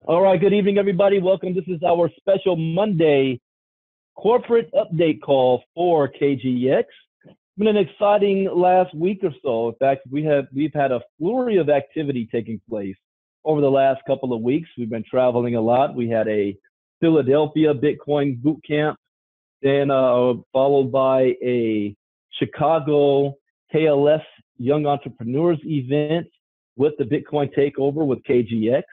All right, good evening, everybody. Welcome. This is our special Monday corporate update call for KGX. It's been an exciting last week or so. In fact, we've had a flurry of activity taking place over the last couple of weeks. We've been traveling a lot. We had a Philadelphia Bitcoin boot camp, then followed by a Chicago KLS Young Entrepreneurs event with the Bitcoin takeover with KGX.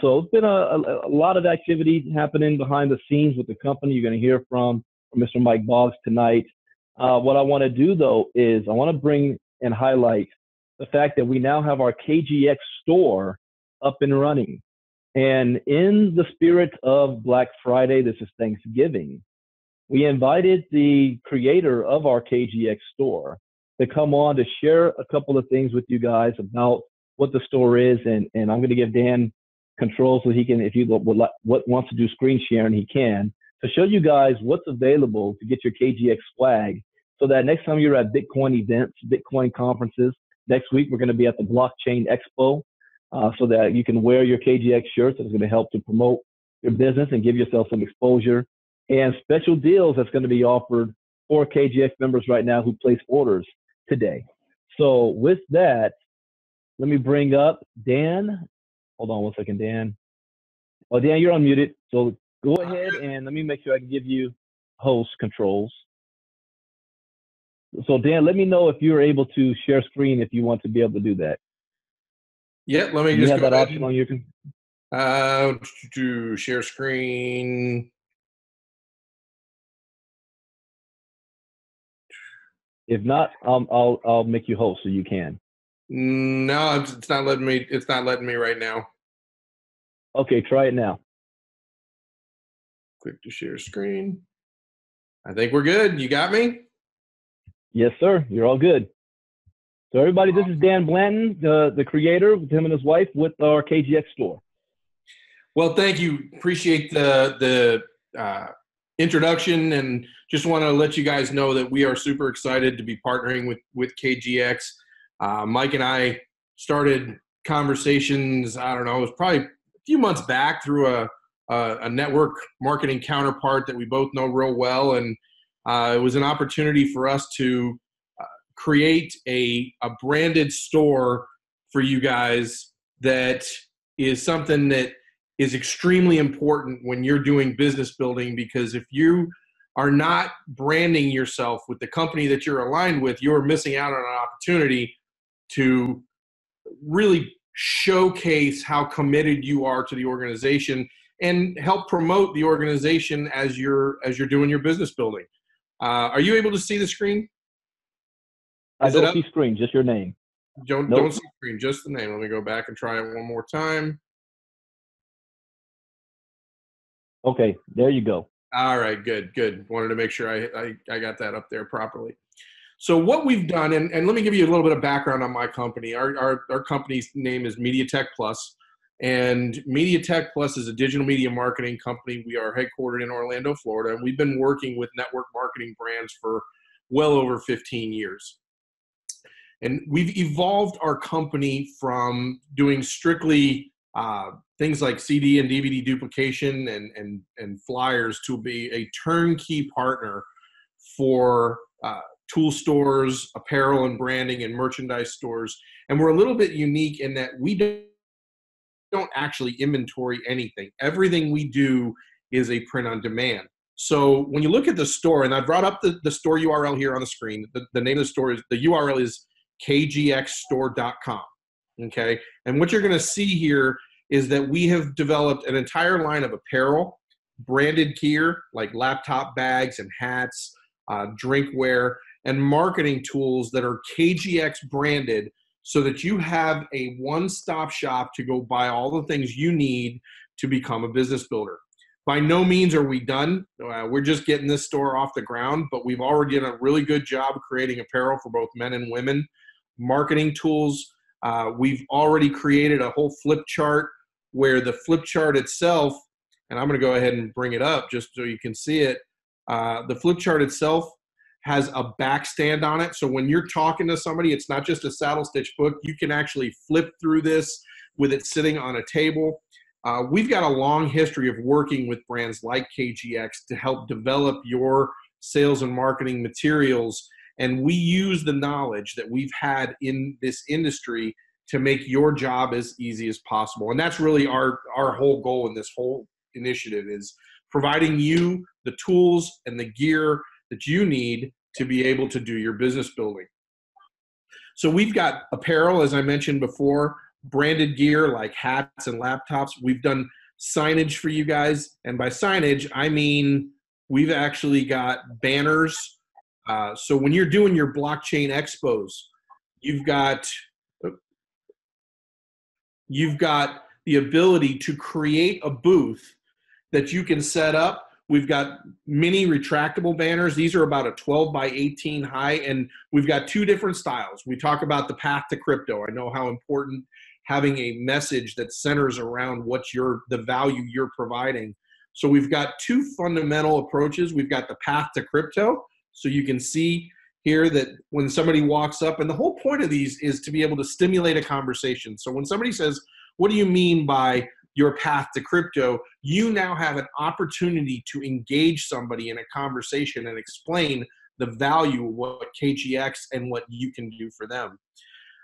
So it's been a lot of activity happening behind the scenes with the company. You're going to hear from Mr. Mike Boggs tonight. What I want to do, though, is I want to bring and highlight the fact that we now have our KGX store up and running. And in the spirit of Black Friday, this is Thanksgiving, we invited the creator of our KGX store to come on to share a couple of things with you guys about what the store is. And I'm going to give Dan control so he can, if you wants to do screen sharing, he can, to show you guys what's available to get your KGX swag, so that next time you're at Bitcoin events, Bitcoin conferences, next week we're going to be at the Blockchain Expo, so that you can wear your KGX shirts. That's going to help to promote your business and give yourself some exposure, and special deals that's going to be offered for KGX members right now who place orders today. So with that, let me bring up Dan. Hold on one second, Dan. Oh, Dan, you're unmuted. So go ahead and let me make sure I can give you host controls. So Dan, let me know if you're able to share screen if you want to be able to do that. Yeah, let me you just have go that ahead option on your to share screen. If not, I'll make you host so you can. No, it's not letting me. It's not letting me right now. Okay, try it now. Click to share screen. I think we're good. You got me? Yes, sir. You're all good. So everybody, this is Dan Blanton, the creator, with him and his wife, with our KGX store. Well, thank you. Appreciate the introduction, and just want to let you guys know that we are super excited to be partnering with KGX. Mike and I started conversations, I don't know, it was probably a few months back through a network marketing counterpart that we both know real well, and it was an opportunity for us to create a branded store for you guys that is something that is extremely important when you're doing business building, because if you are not branding yourself with the company that you're aligned with, you're missing out on an opportunity to really showcase how committed you are to the organization and help promote the organization as you're doing your business building. Are you able to see the screen? I don't see screen, just your name. Don't see screen, just the name. Let me go back and try it one more time. Okay, there you go. All right, good. Wanted to make sure I got that up there properly. So what we've done, and let me give you a little bit of background on my company. Our company's name is MediaTech Plus, and MediaTech Plus is a digital media marketing company. We are headquartered in Orlando, Florida, and we've been working with network marketing brands for well over 15 years. And we've evolved our company from doing strictly things like CD and DVD duplication and flyers to be a turnkey partner for tool stores, apparel and branding, and merchandise stores. And we're a little bit unique in that we don't actually inventory anything. Everything we do is a print on demand. So when you look at the store, and I brought up the store URL here on the screen, the name of the store is, the URL is kgxstore.com. Okay. And what you're going to see here is that we have developed an entire line of apparel, branded gear like laptop bags and hats, drinkware, and marketing tools that are KGX branded, so that you have a one-stop shop to go buy all the things you need to become a business builder. By no means are we done. We're just getting this store off the ground, but we've already done a really good job of creating apparel for both men and women, marketing tools. We've already created a whole flip chart where the flip chart itself, and I'm going to go ahead and bring it up just so you can see it. The flip chart itself has a back stand on it. So when you're talking to somebody, it's not just a saddle stitch book. You can actually flip through this with it sitting on a table. we've got a long history of working with brands like KGX to help develop your sales and marketing materials. And we use the knowledge that we've had in this industry to make your job as easy as possible. And that's really our whole goal in this whole initiative, is providing you the tools and the gear that you need to be able to do your business building. So we've got apparel, as I mentioned before, branded gear like hats and laptops. We've done signage for you guys. And by signage, I mean we've actually got banners. So when you're doing your blockchain expos, you've got the ability to create a booth that you can set up. We've got mini retractable banners. These are about a 12 by 18 high, and we've got two different styles. We talk about the path to crypto. I know how important having a message that centers around the value you're providing. So we've got two fundamental approaches. We've got the path to crypto. So you can see here that when somebody walks up, and the whole point of these is to be able to stimulate a conversation. So when somebody says, what do you mean by your path to crypto? You now have an opportunity to engage somebody in a conversation and explain the value of what KGX and what you can do for them.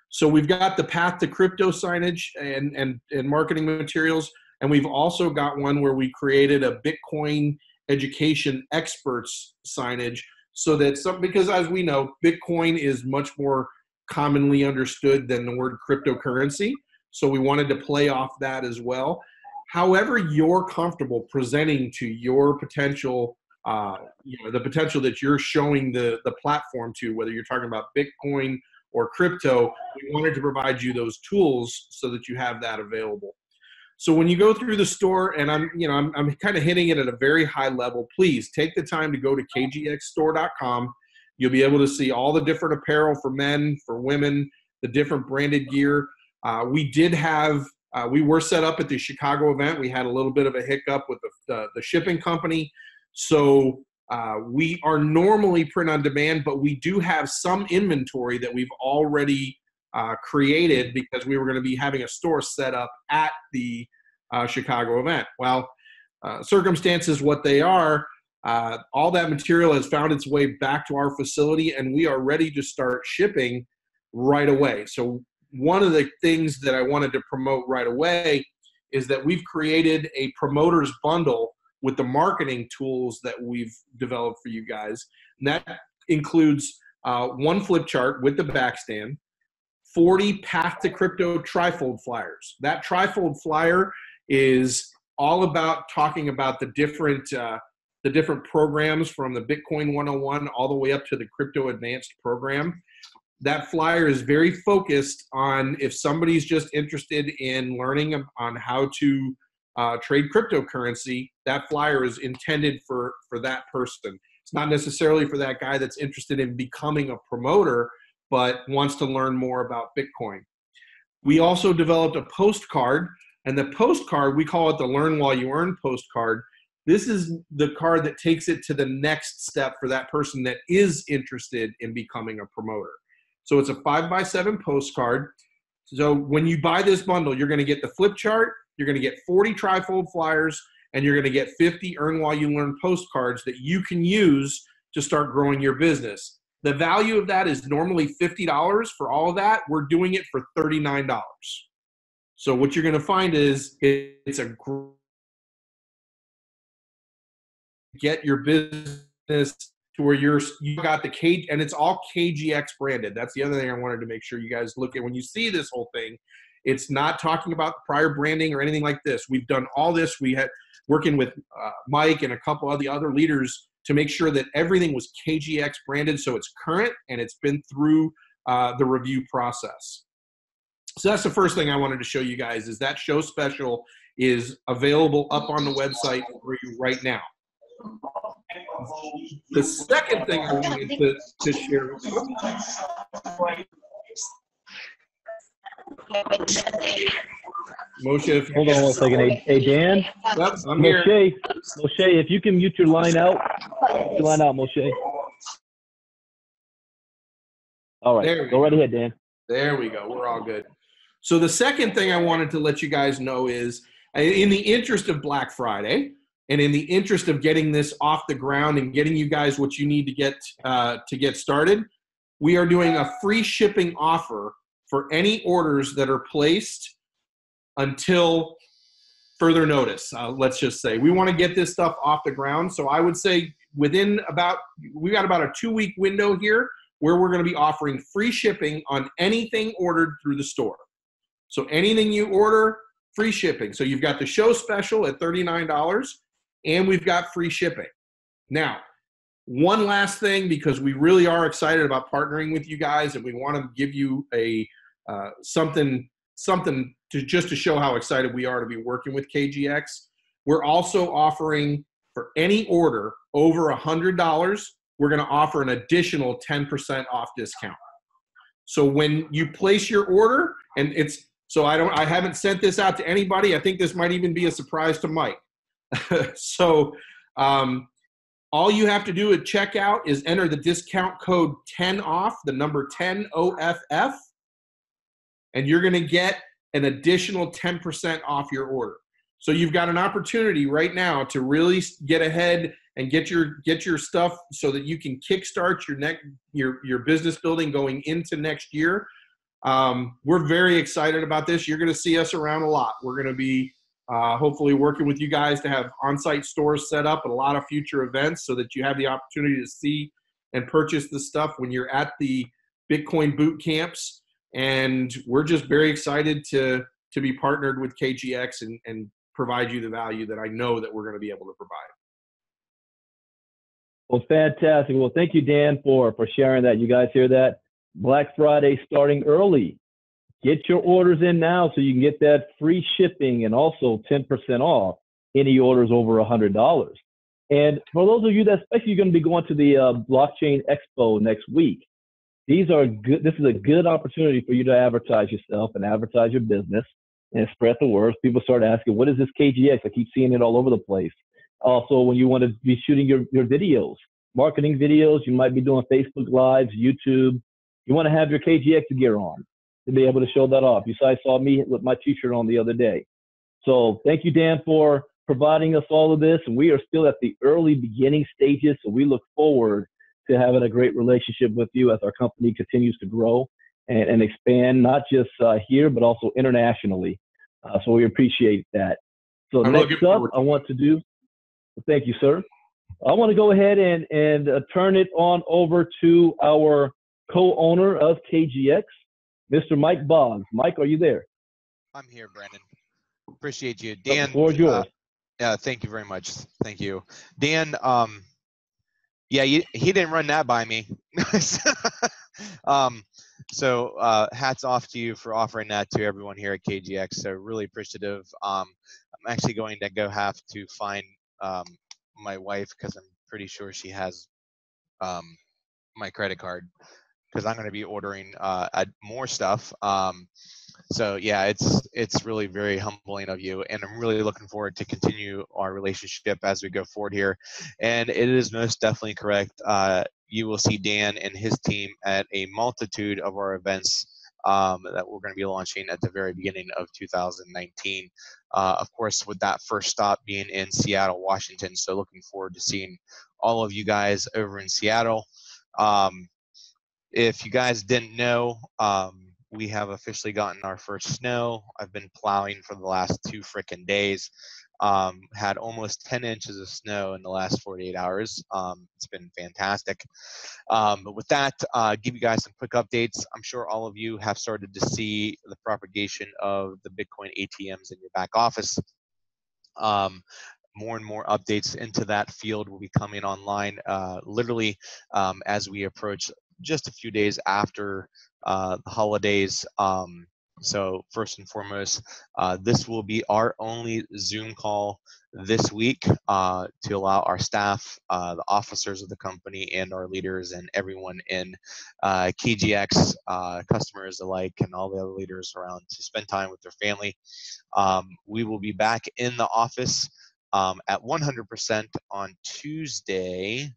So we've got the path to crypto signage and marketing materials. And we've also got one where we created a Bitcoin education experts signage, so that because as we know, Bitcoin is much more commonly understood than the word cryptocurrency. So we wanted to play off that as well. However you're comfortable presenting to your potential, the potential that you're showing the platform to, whether you're talking about Bitcoin or crypto, we wanted to provide you those tools so that you have that available. So when you go through the store, and I'm kind of hitting it at a very high level, please take the time to go to kgxstore.com. You'll be able to see all the different apparel for men, for women, the different branded gear. We were set up at the Chicago event. We had a little bit of a hiccup with the shipping company. So we are normally print on demand, but we do have some inventory that we've already created because we were going to be having a store set up at the Chicago event. Well, circumstances what they are, all that material has found its way back to our facility, and we are ready to start shipping right away. So one of the things that I wanted to promote right away is that we've created a promoter's bundle with the marketing tools that we've developed for you guys. And that includes one flip chart with the backstand, 40 Path to Crypto trifold flyers. That trifold flyer is all about talking about the different programs from the Bitcoin 101 all the way up to the Crypto Advanced program. That flyer is very focused on if somebody's just interested in learning on how to trade cryptocurrency, that flyer is intended for that person. It's not necessarily for that guy that's interested in becoming a promoter, but wants to learn more about Bitcoin. We also developed a postcard, and the postcard, we call it the Learn While You Earn postcard. This is the card that takes it to the next step for that person that is interested in becoming a promoter. So it's a 5x7 postcard. So when you buy this bundle, you're going to get the flip chart, you're going to get 40 trifold flyers, and you're going to get 50 Earn While You Learn postcards that you can use to start growing your business. The value of that is normally $50 for all of that. We're doing it for $39. So what you're going to find is it's a get your business to where you got the K, and it's all KGX branded. That's the other thing I wanted to make sure you guys look at when you see this whole thing. It's not talking about prior branding or anything like this. We've done all this. We had working with Mike and a couple of the other leaders to make sure that everything was KGX branded, so it's current and it's been through the review process. So that's the first thing I wanted to show you guys, is that show special is available up on the website for you right now. The second thing I wanted to share with you. Moshe, hold on one second. Hey Dan. Yep, I'm here. Moshe, if you can mute your line out. Moshe. All right, go right ahead, Dan. There we go. We're all good. So the second thing I wanted to let you guys know is in the interest of Black Friday and in the interest of getting this off the ground and getting you guys what you need to get started, we are doing a free shipping offer for any orders that are placed until further notice. Let's just say we want to get this stuff off the ground. So I would say we got about a 2-week window here where we're going to be offering free shipping on anything ordered through the store. So anything you order, free shipping. So you've got the show special at $39 and we've got free shipping. Now, one last thing, because we really are excited about partnering with you guys and we want to give you a something to show how excited we are to be working with KGX. We're also offering for any order over $100, we're going to offer an additional 10% off discount. So when you place your order, and I haven't sent this out to anybody. I think this might even be a surprise to Mike. So all you have to do at checkout is enter the discount code 10OFF, the number 10 OFF, and you're going to get an additional 10% off your order. So you've got an opportunity right now to really get ahead and get your stuff so that you can kickstart your business building going into next year. We're very excited about this. You're going to see us around a lot. We're going to be hopefully working with you guys to have on-site stores set up at a lot of future events so that you have the opportunity to see and purchase this stuff when you're at the Bitcoin boot camps. And we're just very excited to be partnered with KGX and provide you the value that I know that we're going to be able to provide. Well, fantastic. Well, thank you, Dan, for sharing that. You guys hear that? Black Friday starting early. Get your orders in now so you can get that free shipping and also 10% off any orders over $100. And for those of you that especially going to be going to the Blockchain Expo next week, this is a good opportunity for you to advertise yourself and advertise your business and spread the word. People start asking, what is this KGX? I keep seeing it all over the place. Also, when you want to be shooting your videos, marketing videos, you might be doing Facebook Lives, YouTube. You want to have your KGX gear on to be able to show that off. You saw me with my t-shirt on the other day. So thank you, Dan, for providing us all of this. And we are still at the early beginning stages. So we look forward to having a great relationship with you as our company continues to grow and expand, not just here, but also internationally. So we appreciate that. So next up, thank you, sir. I want to go ahead and turn it on over to our co-owner of KGX, Mr. Mike Boggs. Mike, are you there? I'm here, Brandon. Appreciate you. Dan, the floor is yours. Yeah, thank you very much. Thank you. Dan, yeah, he didn't run that by me. So hats off to you for offering that to everyone here at KGX. So really appreciative. I'm actually going to have to find my wife because I'm pretty sure she has my credit card because I'm going to be ordering more stuff. So yeah, it's really very humbling of you, and I'm really looking forward to continue our relationship as we go forward here. And it is most definitely correct. You will see Dan and his team at a multitude of our events that we're going to be launching at the very beginning of 2019. Of course, with that first stop being in Seattle, Washington. So looking forward to seeing all of you guys over in Seattle. If you guys didn't know, we have officially gotten our first snow. I've been plowing for the last 2 frickin' days. Had almost 10 inches of snow in the last 48 hours. It's been fantastic. But with that, give you guys some quick updates. I'm sure all of you have started to see the propagation of the Bitcoin ATMs in your back office. More and more updates into that field will be coming online literally as we approach just a few days after the holidays. So first and foremost, this will be our only Zoom call this week to allow our staff, the officers of the company, and our leaders and everyone in KGX, customers alike, and all the other leaders around to spend time with their family. We will be back in the office at 100% on Tuesday.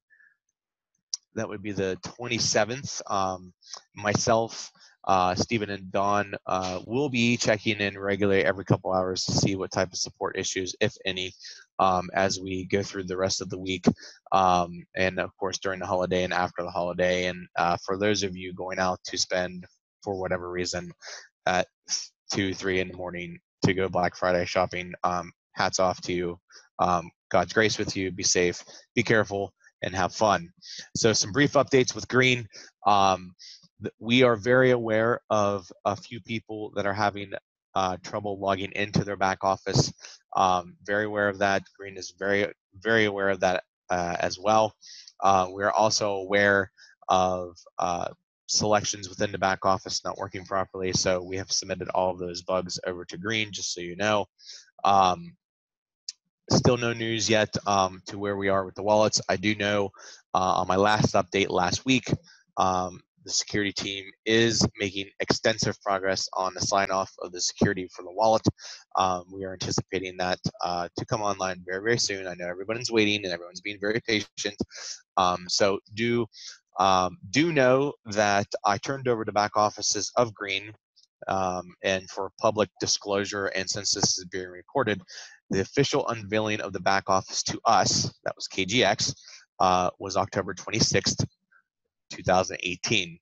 That would be the 27th. Myself, Stephen and Don will be checking in regularly every couple hours to see what type of support issues, if any, as we go through the rest of the week, and of course during the holiday and after the holiday. And for those of you going out to spend, for whatever reason, at 2, 3 in the morning to go Black Friday shopping, hats off to you. God's grace with you. Be safe, be careful, and have fun. So some brief updates with Green. We are very aware of a few people that are having trouble logging into their back office. Very aware of that. Green is very, very aware of that as well. We're also aware of selections within the back office not working properly. So we have submitted all of those bugs over to Green, just so you know. Still no news yet to where we are with the wallets. I do know on my last update last week, the security team is making extensive progress on the sign off of the security for the wallet. We are anticipating that to come online very, very soon. I know everyone's waiting and everyone's being very patient. So do know that I turned over the back offices of Green, and for public disclosure, and since this is being recorded, the official unveiling of the back office to us, that was KGX, was October 26th, 2018.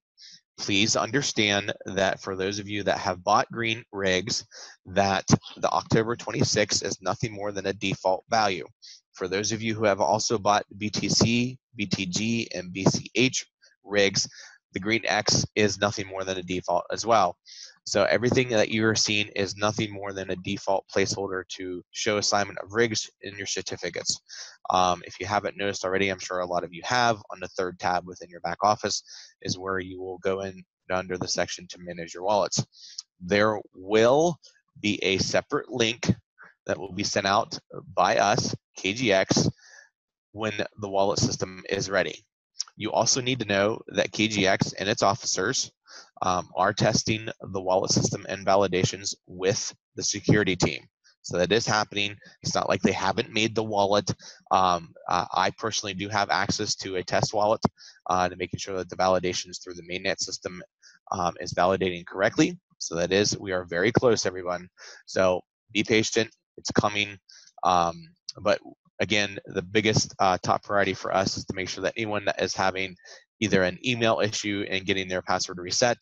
Please understand that for those of you that have bought Green rigs, that the October 26th is nothing more than a default value. For those of you who have also bought BTC, BTG, and BCH rigs, the Green X is nothing more than a default as well. So everything that you are seeing is nothing more than a default placeholder to show assignment of rigs in your certificates. If you haven't noticed already, I'm sure a lot of you have, on the third tab within your back office is where you will go in under the section to manage your wallets. There will be a separate link that will be sent out by us, KGX, when the wallet system is ready. You also need to know that KGX and its officers are testing the wallet system and validations with the security team. So that is happening. It's not like they haven't made the wallet. I personally do have access to a test wallet to making sure that the validations through the mainnet system is validating correctly. So that is, we are very close, everyone. So be patient. It's coming. But again, the biggest top priority for us is to make sure that anyone that is having either an email issue and getting their password reset,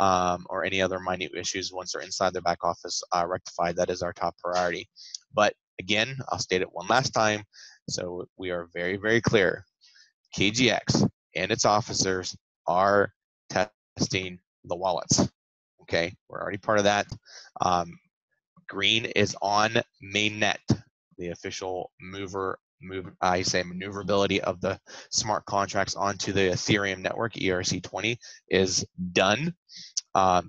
or any other minute issues once they're inside their back office rectified. That is our top priority. But again, I'll state it one last time, so we are very, very clear. KGX and its officers are testing the wallets. Okay, we're already part of that. Green is on mainnet, the official maneuverability of the smart contracts onto the Ethereum network, ERC20, is done.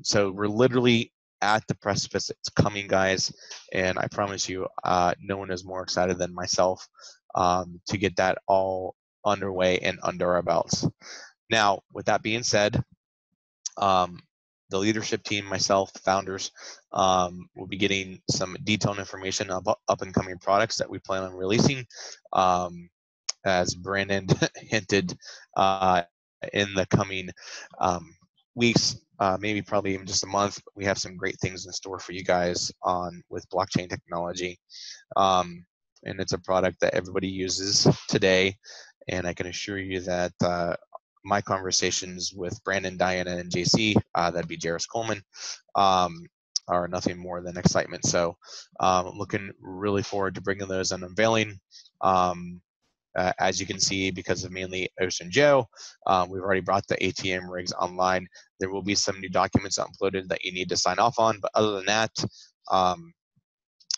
So we're literally at the precipice. It's coming, guys, and I promise you, no one is more excited than myself to get that all underway and under our belts. Now, with that being said, the leadership team, myself, the founders, will be getting some detailed information about up-and-coming products that we plan on releasing. As Brandon hinted, in the coming weeks, maybe probably even just a month, we have some great things in store for you guys with blockchain technology. And it's a product that everybody uses today. And I can assure you that my conversations with Brandon, Diana, and JC, that'd be Jairus Coleman, are nothing more than excitement. So looking really forward to bringing those and unveiling. As you can see, because of mainly Ocean Joe, we've already brought the ATM rigs online. There will be some new documents uploaded that you need to sign off on. But other than that,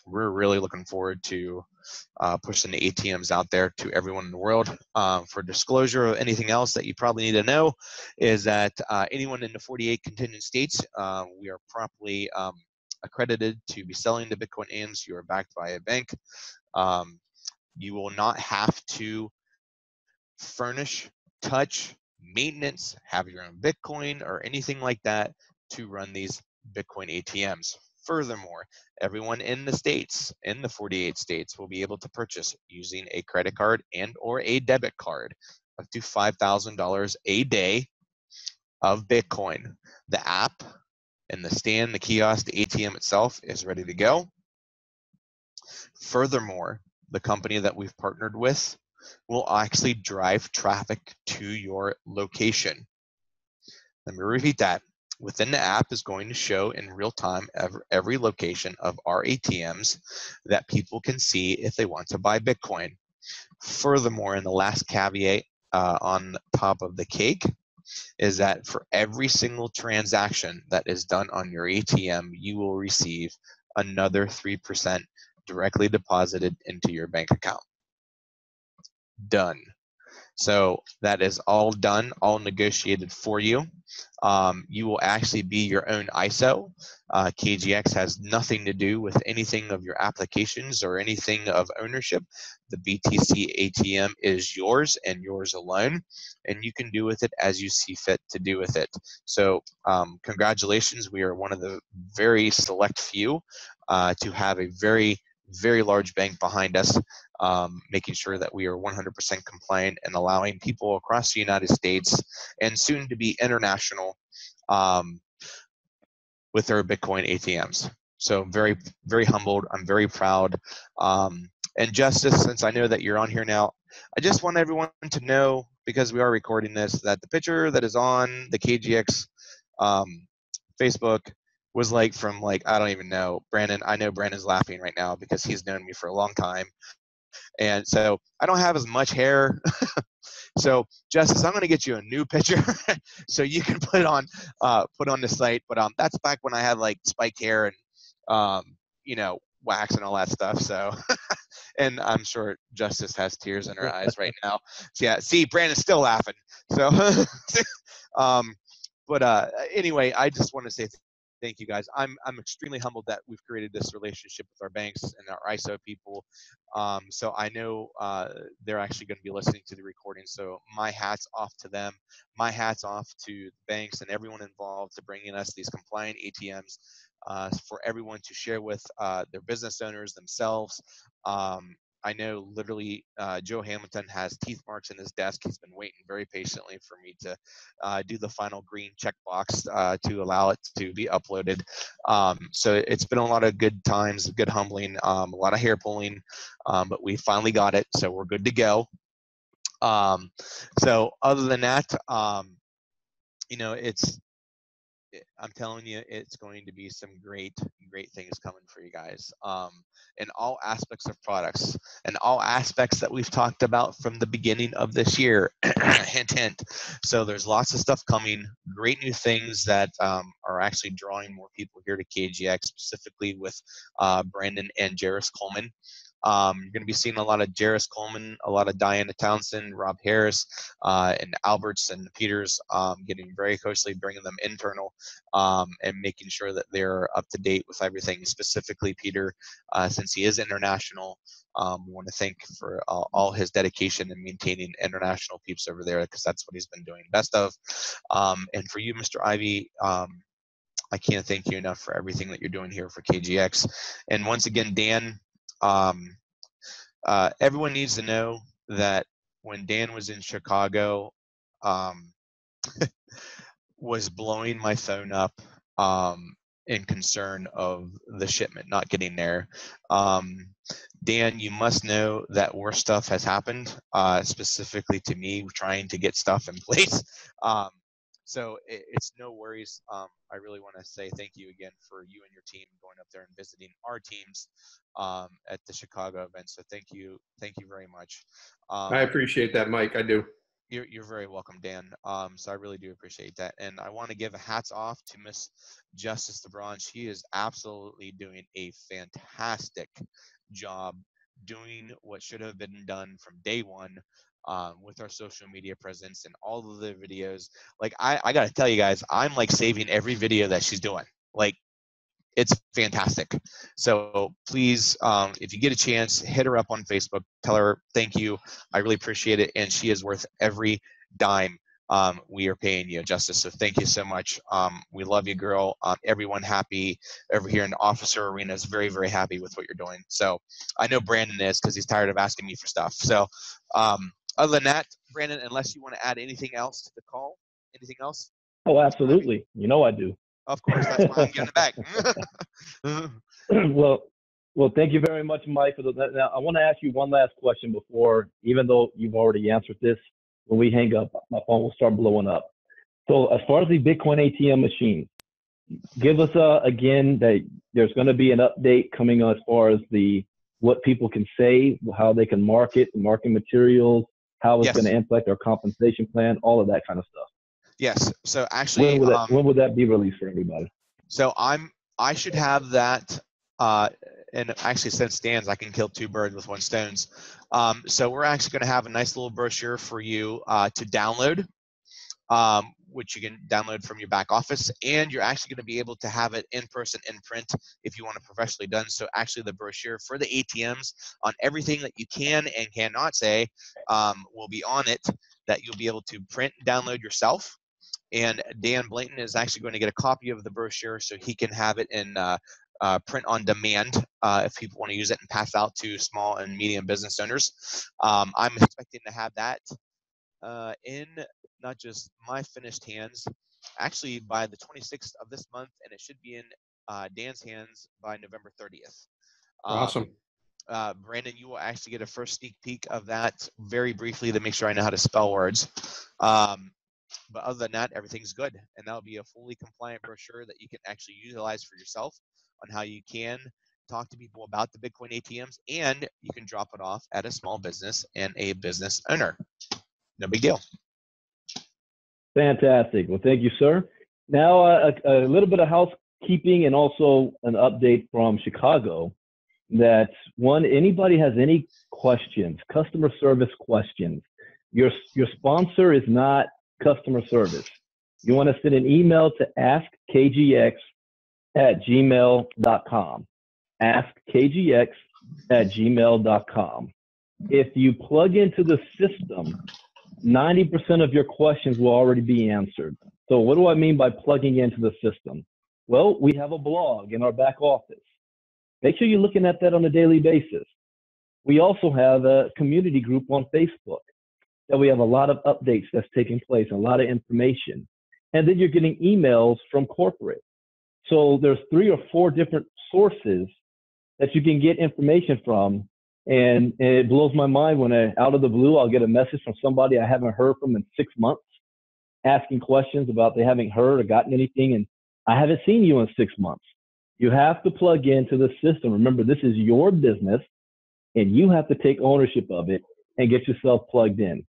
we're really looking forward to pushing the ATMs out there to everyone in the world. For disclosure of anything else that you probably need to know is that anyone in the 48 contingent states, we are properly accredited to be selling the Bitcoin AMs. You are backed by a bank. You will not have to furnish, touch, maintenance, have your own Bitcoin or anything like that to run these Bitcoin ATMs. Furthermore, everyone in the states, in the 48 states, will be able to purchase using a credit card and or a debit card up to $5,000 a day of Bitcoin. The app and the stand, the kiosk, the ATM itself is ready to go. Furthermore, the company that we've partnered with will actually drive traffic to your location. Let me repeat that. Within the app is going to show in real time every location of our ATMs that people can see if they want to buy Bitcoin. Furthermore, in the last caveat on top of the cake is that for every single transaction that is done on your ATM, you will receive another 3% directly deposited into your bank account. Done. So that is all done, all negotiated for you. You will actually be your own ISO. KGX has nothing to do with anything of your applications or anything of ownership. The BTC ATM is yours and yours alone, and you can do with it as you see fit to do with it. So congratulations, we are one of the very select few to have a very, very large bank behind us, making sure that we are 100% compliant and allowing people across the United States and soon to be international with their Bitcoin ATMs. So very, very humbled. I'm very proud. And Justice, since I know that you're on here now, I just want everyone to know, because we are recording this, that the picture that is on the KGX Facebook was like from I don't even know, Brandon. I know Brandon's laughing right now because he's known me for a long time. And so I don't have as much hair. So Justice, I'm going to get you a new picture so you can put it on the site. But that's back when I had spiked hair and wax and all that stuff. So and I'm sure Justice has tears in her eyes right now. So yeah, see, Brandon's still laughing. So anyway, I just want to say thank you guys. I'm extremely humbled that we've created this relationship with our banks and our ISO people. So I know they're actually going to be listening to the recording. So my hat's off to them. My hat's off to the banks and everyone involved to bringing us these compliant ATMs for everyone to share with their business owners themselves. I know literally Joe Hamilton has teeth marks in his desk. He's been waiting very patiently for me to do the final green checkbox to allow it to be uploaded. So it's been a lot of good times, good humbling, a lot of hair pulling, but we finally got it. So we're good to go. So other than that, I'm telling you, it's going to be some great things coming for you guys in all aspects of products and all aspects that we've talked about from the beginning of this year. Hint, hint. So there's lots of stuff coming, great new things that are actually drawing more people here to KGX, specifically with Brandon and Jairus Coleman. You're going to be seeing a lot of Jairus Coleman, a lot of Diana Townsend, Rob Harris, and Alberts and Peters, getting very closely, bringing them internal and making sure that they're up to date with everything. Specifically, Peter, since he is international, we want to thank for all his dedication in maintaining international peeps over there, because that's what he's been doing best of. And for you, Mr. Ivey, I can't thank you enough for everything that you're doing here for KGX. And once again, Dan, everyone needs to know that when Dan was in Chicago, was blowing my phone up in concern of the shipment not getting there. Dan, you must know that worse stuff has happened, specifically to me trying to get stuff in place. So it's no worries. I really want to say thank you again for you and your team going up there and visiting our teams at the Chicago event. So thank you very much. I appreciate that, Mike. I do. You're very welcome, Dan. So I really do appreciate that. And I want to give a hats off to Miss Justice LeBron. She is absolutely doing a fantastic job doing what should have been done from day one with our social media presence and all of the videos. I got to tell you guys, I'm saving every video that she's doing. It's fantastic. So please, if you get a chance, hit her up on Facebook. Tell her thank you. I really appreciate it. And she is worth every dime we are paying you, Justice. So thank you so much. We love you, girl. Everyone happy over here in the officer arena is very, very happy with what you're doing. So I know Brandon is, because he's tired of asking me for stuff. So other than that, Brandon, unless you want to add anything else to the call, anything else? Oh, absolutely. You know I do. Of course, that's why I'm giving it back. well, well, thank you very much, Mike. For now, I want to ask you one last question before, even though you've already answered this. When we hang up, my phone will start blowing up. So, as far as the Bitcoin ATM machine, give us again that there's going to be an update coming as far as what people can say, how they can market materials, how it's Yes. going to impact our compensation plan, all of that kind of stuff. Yes. So actually, when would that be released for everybody? So I should have that. And actually, since stands, I can kill two birds with one stone. So we're actually going to have a nice little brochure for you to download, which you can download from your back office, and you're actually going to be able to have it in person, in print, if you want it professionally done. So actually, the brochure for the ATMs on everything that you can and cannot say will be on it, that you'll be able to print and download yourself. And Dan Blayton is actually going to get a copy of the brochure so he can have it in print on demand if people want to use it and pass it out to small and medium business owners. I'm expecting to have that in not just my finished hands, actually by the 26th of this month, and it should be in Dan's hands by November 30th. Awesome. Brandon, you will actually get a first sneak peek of that very briefly to make sure I know how to spell words. But other than that, everything's good. And that'll be a fully compliant brochure that you can actually utilize for yourself on how you can talk to people about the Bitcoin ATMs, and you can drop it off at a small business and a business owner. No big deal. Fantastic. Well, thank you, sir. Now, a little bit of housekeeping and also an update from Chicago that anybody has any questions, customer service questions, your sponsor is not customer service. You want to send an email to askkgx@gmail.com. askkgx@gmail.com. If you plug into the system, 90% of your questions will already be answered. So what do I mean by plugging into the system? Well, we have a blog in our back office. Make sure you're looking at that on a daily basis. We also have a community group on Facebook that we have a lot of updates that's taking place, a lot of information. And then you're getting emails from corporate. So there's 3 or 4 different sources that you can get information from. And it blows my mind when out of the blue, I'll get a message from somebody I haven't heard from in 6 months, asking questions about they haven't heard or gotten anything. And I haven't seen you in 6 months. You have to plug into the system. Remember, this is your business and you have to take ownership of it and get yourself plugged in.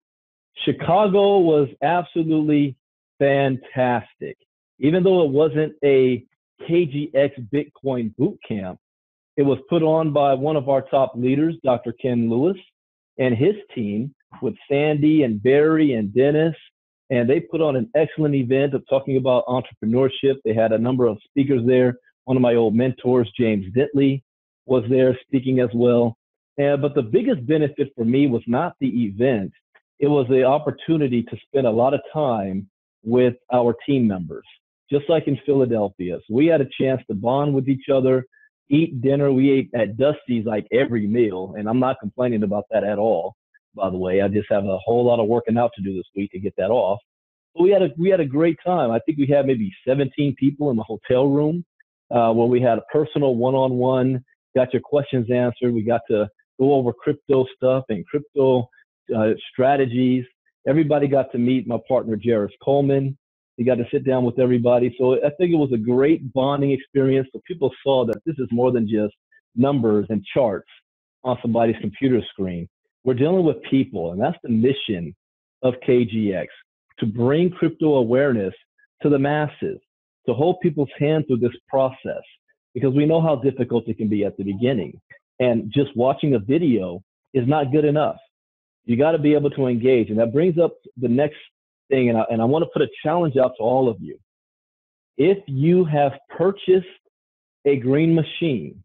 Chicago was absolutely fantastic. Even though it wasn't a KGX Bitcoin boot camp, it was put on by one of our top leaders, Dr. Ken Lewis, and his team with Sandy and Barry and Dennis. And they put on an excellent event of talking about entrepreneurship. They had a number of speakers there. One of my old mentors, James Dentley, was there speaking as well. But the biggest benefit for me was not the event. It was the opportunity to spend a lot of time with our team members, just like in Philadelphia. So we had a chance to bond with each other, eat dinner. We ate at Dusty's like every meal, and I'm not complaining about that at all, by the way. I just have a whole lot of working out to do this week to get that off. But we had a great time. I think we had maybe 17 people in the hotel room where we had a personal one-on-one, got your questions answered. We got to go over crypto stuff and crypto strategies. Everybody got to meet my partner, Jairus Coleman. We got to sit down with everybody. So I think it was a great bonding experience. So people saw that this is more than just numbers and charts on somebody's computer screen. We're dealing with people, and that's the mission of KGX, to bring crypto awareness to the masses, to hold people's hand through this process, because we know how difficult it can be at the beginning. And just watching a video is not good enough. You got to be able to engage. And that brings up the next thing. And I want to put a challenge out to all of you. If you have purchased a green machine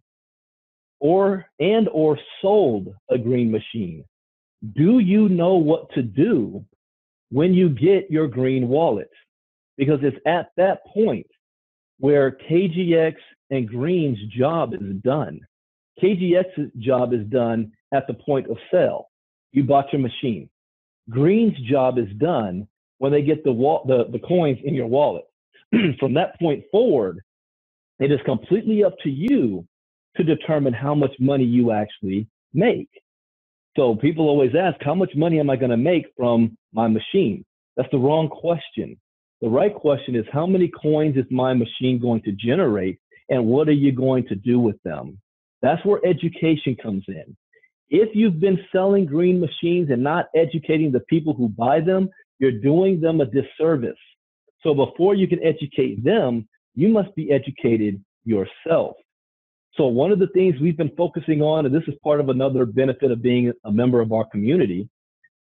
or sold a green machine, do you know what to do when you get your green wallet? Because it's at that point where KGX and Green's job is done. KGX's job is done at the point of sale. You bought your machine. Green's job is done when they get the coins in your wallet. From that point forward, it is completely up to you to determine how much money you actually make. So people always ask, how much money am I going to make from my machine? That's the wrong question. The right question is, how many coins is my machine going to generate, and what are you going to do with them? That's where education comes in. If you've been selling green machines and not educating the people who buy them, you're doing them a disservice. So before you can educate them, you must be educated yourself. So one of the things we've been focusing on, and this is part of another benefit of being a member of our community,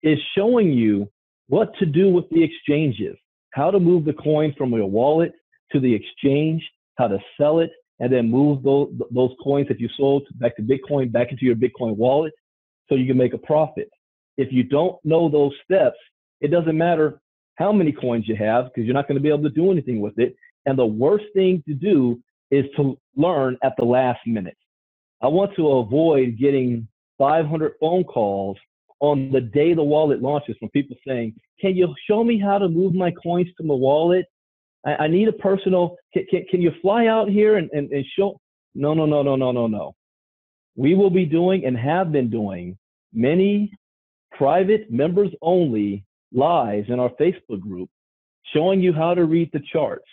is showing you what to do with the exchanges, how to move the coin from your wallet to the exchange, how to sell it, and then move those coins that you sold back to Bitcoin, back into your Bitcoin wallet so you can make a profit. If you don't know those steps, it doesn't matter how many coins you have, because you're not going to be able to do anything with it. And the worst thing to do is to learn at the last minute. I want to avoid getting 500 phone calls on the day the wallet launches from people saying, can you show me how to move my coins to my wallet? I need a personal, can you fly out here and show? No. We will be doing and have been doing many private members only lives in our Facebook group, showing you how to read the charts,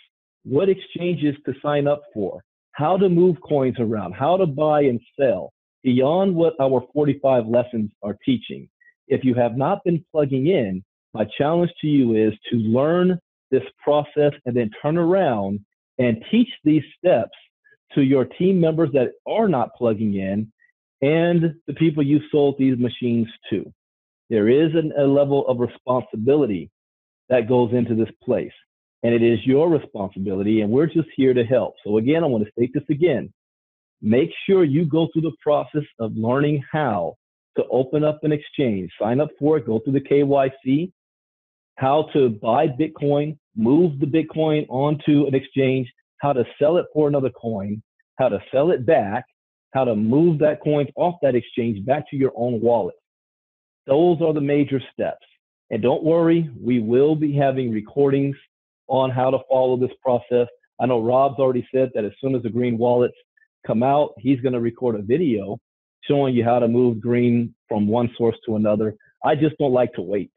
what exchanges to sign up for, how to move coins around, how to buy and sell, beyond what our 45 lessons are teaching. If you have not been plugging in, my challenge to you is to learn this process and then turn around and teach these steps to your team members that are not plugging in and the people you sold these machines to. There is a level of responsibility that goes into this place, and it is your responsibility, and we're just here to help. So again, I want to state this again. Make sure you go through the process of learning how to open up an exchange, sign up for it, go through the KYC, how to buy Bitcoin, move the Bitcoin onto an exchange, how to sell it for another coin, how to sell it back, how to move that coin off that exchange back to your own wallet. Those are the major steps. And don't worry, we will be having recordings on how to follow this process. I know Rob's already said that as soon as the green wallets come out, he's going to record a video showing you how to move green from one source to another. I just don't like to wait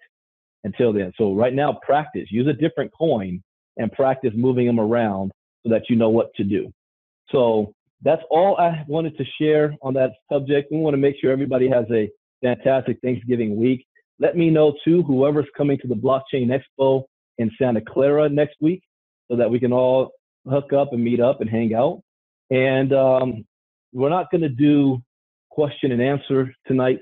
until then. So right now, practice. Use a different coin and practice moving them around so that you know what to do. So that's all I wanted to share on that subject. We want to make sure everybody has a fantastic Thanksgiving week. Let me know too, whoever's coming to the Blockchain Expo in Santa Clara next week, so that we can all hook up and meet up and hang out. And we're not going to do question and answer tonight.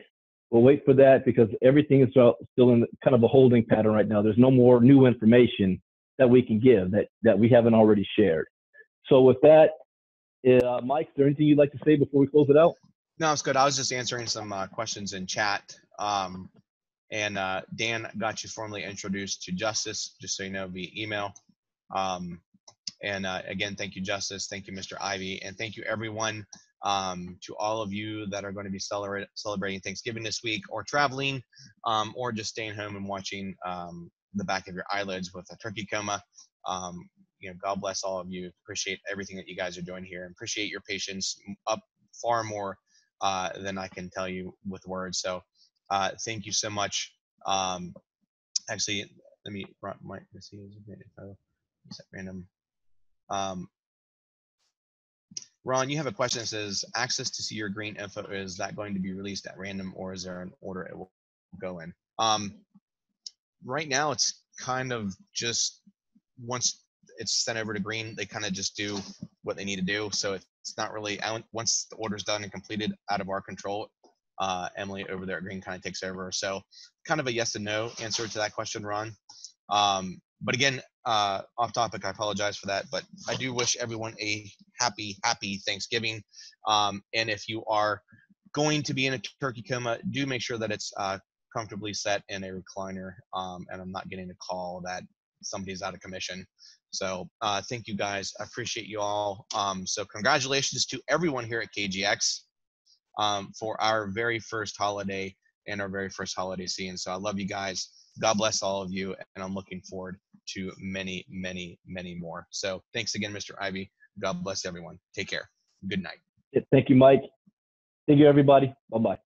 We'll wait for that because everything is still in kind of a holding pattern right now. There's no more new information that we can give that we haven't already shared. So with that, Mike, is there anything you'd like to say before we close it out? No, it's good. I was just answering some questions in chat. And Dan got you formally introduced to Justice, just so you know, via email. Again, thank you, Justice. Thank you, Mr. Ivey. And thank you, everyone, to all of you that are going to be celebrating Thanksgiving this week, or traveling, or just staying home and watching the back of your eyelids with a turkey coma. God bless all of you. Appreciate everything that you guys are doing here, and appreciate your patience up far more than I can tell you with words. So thank you so much. Actually, let me see random. Ron, you have a question that says, access to see your green info, is that going to be released at random, or is there an order it will go in? Right now, it's kind of just, once it's sent over to green, they kind of just do what they need to do. So it's not really, once the order's done and completed, out of our control. Emily over there at green kind of takes over. So kind of a yes and no answer to that question, Ron. But again, off topic, I apologize for that, but I do wish everyone a happy Thanksgiving. And if you are going to be in a turkey coma, do make sure that it's comfortably set in a recliner, and I'm not getting a call that somebody's out of commission. So thank you guys. I appreciate you all. So congratulations to everyone here at KGX for our very first holiday and our very first holiday season. So I love you guys. God bless all of you, and I'm looking forward to many, many, many more. So thanks again, Mr. Ivey. God bless everyone. Take care. Good night. Thank you, Mike. Thank you, everybody. Bye-bye.